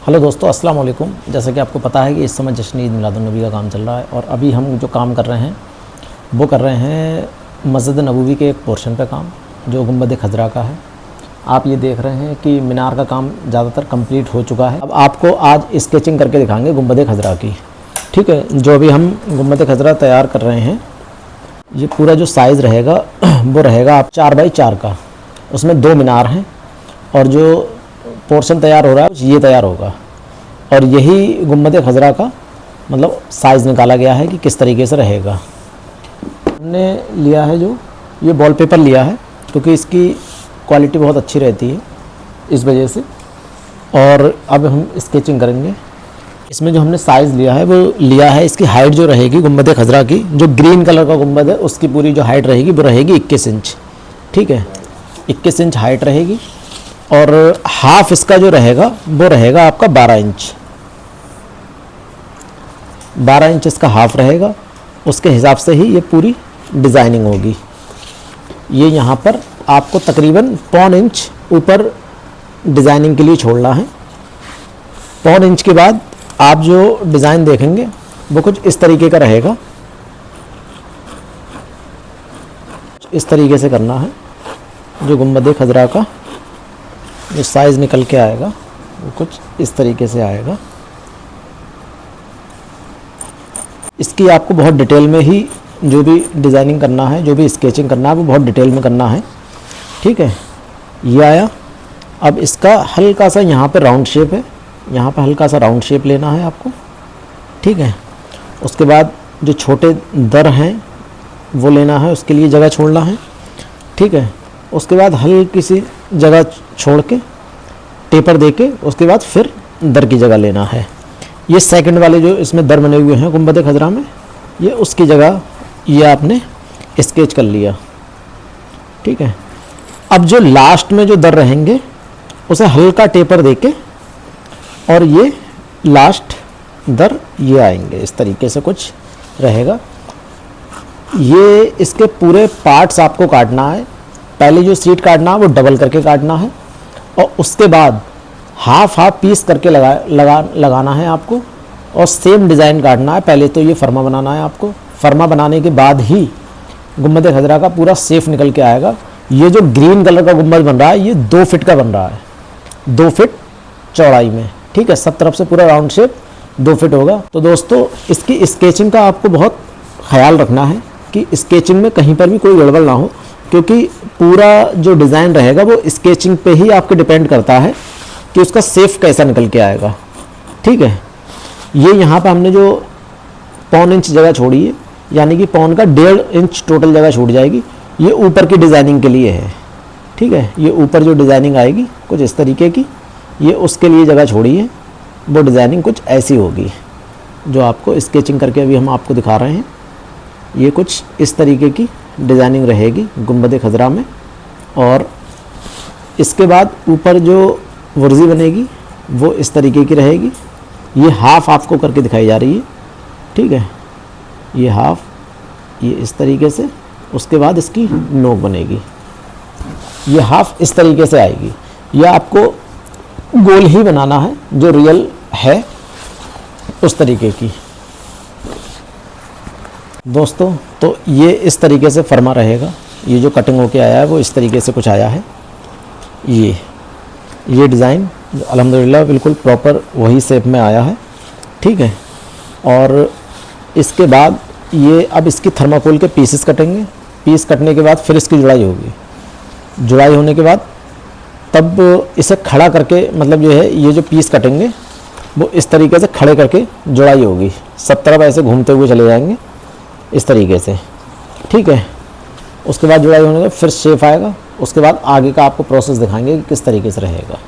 Hello दोस्तों, अस्सलाम वालेकुम। जैसा कि आपको पता है कि इस समय जश्न ईद मिलादुन्नबी का काम चल रहा है और अभी हम जो काम कर रहे हैं वो कर रहे हैं मस्जिद नबवी के एक पोर्शन पे काम, जो गुंबद खजरा का है। आप ये देख रहे हैं कि मीनार का काम ज़्यादातर कंप्लीट हो चुका है। अब आपको आज स्केचिंग करके दिखाएंगे गुंबद खजरा की। ठीक है, जो अभी हम गुंबद खजरा तैयार कर रहे हैं, ये पूरा जो साइज़ रहेगा वो रहेगा आप 4x4 का। उसमें 2 मीनार हैं और जो पोर्शन तैयार हो रहा है ये तैयार होगा। और यही गुंबद खजरा का मतलब साइज़ निकाला गया है कि किस तरीके से रहेगा। हमने लिया है जो ये वॉलपेपर लिया है, क्योंकि इसकी क्वालिटी बहुत अच्छी रहती है इस वजह से। और अब हम स्केचिंग करेंगे। इसमें जो हमने साइज़ लिया है वो लिया है, इसकी हाइट जो रहेगी गुंबद खजरा की, जो ग्रीन कलर का गुंबद है उसकी पूरी जो हाइट रहेगी वो रहेगी 21 इंच। ठीक है, 21 इंच हाइट रहेगी। और हाफ इसका जो रहेगा वो रहेगा आपका 12 इंच। 12 इंच इसका हाफ रहेगा। उसके हिसाब से ही ये पूरी डिज़ाइनिंग होगी। ये यहाँ पर आपको तकरीबन 1.25 इंच ऊपर डिज़ाइनिंग के लिए छोड़ना है। 1.25 इंच के बाद आप जो डिज़ाइन देखेंगे वो कुछ इस तरीके का रहेगा। इस तरीके से करना है। जो गुंबद खजरा का जो साइज़ निकल के आएगा वो कुछ इस तरीके से आएगा। इसकी आपको बहुत डिटेल में ही जो भी डिज़ाइनिंग करना है, जो भी स्केचिंग करना है वो बहुत डिटेल में करना है। ठीक है, ये आया। अब इसका हल्का सा यहाँ पे राउंड शेप है, यहाँ पे हल्का सा राउंड शेप लेना है आपको। ठीक है, उसके बाद जो छोटे दर हैं वो लेना है, उसके लिए जगह छोड़ना है। ठीक है, उसके बाद हल्की सी जगह छोड़ के टेपर दे के उसके बाद फिर दर की जगह लेना है। ये सेकंड वाले जो इसमें दर बने हुए हैं गुंबद खजरा में, ये उसकी जगह ये आपने स्केच कर लिया। ठीक है, अब जो लास्ट में जो दर रहेंगे उसे हल्का टेपर दे के और ये लास्ट दर ये आएंगे, इस तरीके से कुछ रहेगा। ये इसके पूरे पार्ट्स आपको काटना है। पहले जो सीट काटना है वो डबल करके काटना है और उसके बाद हाफ पीस करके लगाना है आपको और सेम डिज़ाइन काटना है। पहले तो ये फर्मा बनाना है आपको। फर्मा बनाने के बाद ही गुंबद खजरा का पूरा सेफ निकल के आएगा। ये जो ग्रीन कलर का गुंबद बन रहा है ये 2 फीट का बन रहा है, 2 फीट चौड़ाई में। ठीक है, सब तरफ से पूरा राउंड शेप 2 फीट होगा। तो दोस्तों, इसकी स्केचिंग का आपको बहुत ख्याल रखना है कि स्केचिंग में कहीं पर भी कोई गड़बड़ ना हो, क्योंकि पूरा जो डिज़ाइन रहेगा वो स्केचिंग पे ही आपके डिपेंड करता है कि उसका सेफ कैसा निकल के आएगा। ठीक है, ये यहाँ पे हमने जो 1.25 इंच जगह छोड़ी है, यानी कि 1.25 इंच टोटल जगह छूट जाएगी। ये ऊपर की डिज़ाइनिंग के लिए है। ठीक है, ये ऊपर जो डिज़ाइनिंग आएगी कुछ इस तरीके की, ये उसके लिए जगह छोड़ी है। वो डिज़ाइनिंग कुछ ऐसी होगी जो आपको स्केचिंग करके अभी हम आपको दिखा रहे हैं। ये कुछ इस तरीके की डिज़ाइनिंग रहेगी गुंबद खजरा में। और इसके बाद ऊपर जो वर्जी बनेगी वो इस तरीके की रहेगी। ये हाफ आपको करके दिखाई जा रही है। ठीक है, ये हाफ ये इस तरीके से। उसके बाद इसकी नोक बनेगी, ये हाफ इस तरीके से आएगी। यह आपको गोल ही बनाना है जो रियल है उस तरीके की। दोस्तों, तो ये इस तरीके से फर्मा रहेगा। ये जो कटिंग होके आया है वो इस तरीके से कुछ आया है। ये डिज़ाइन अल्हम्दुलिल्लाह बिल्कुल प्रॉपर वही शेप में आया है। ठीक है, और इसके बाद ये अब इसकी थर्माकोल के पीसेस कटेंगे। पीस कटने के बाद फिर इसकी जुड़ाई होगी। जुड़ाई होने के बाद तब इसे खड़ा करके, मतलब जो है ये जो पीस कटेंगे वो इस तरीके से खड़े करके जुड़ाई होगी। सब तरफ ऐसे घूमते हुए चले जाएंगे इस तरीके से। ठीक है, उसके बाद जुड़ाई होने के फिर शेप आएगा। उसके बाद आगे का आपको प्रोसेस दिखाएंगे कि किस तरीके से रहेगा।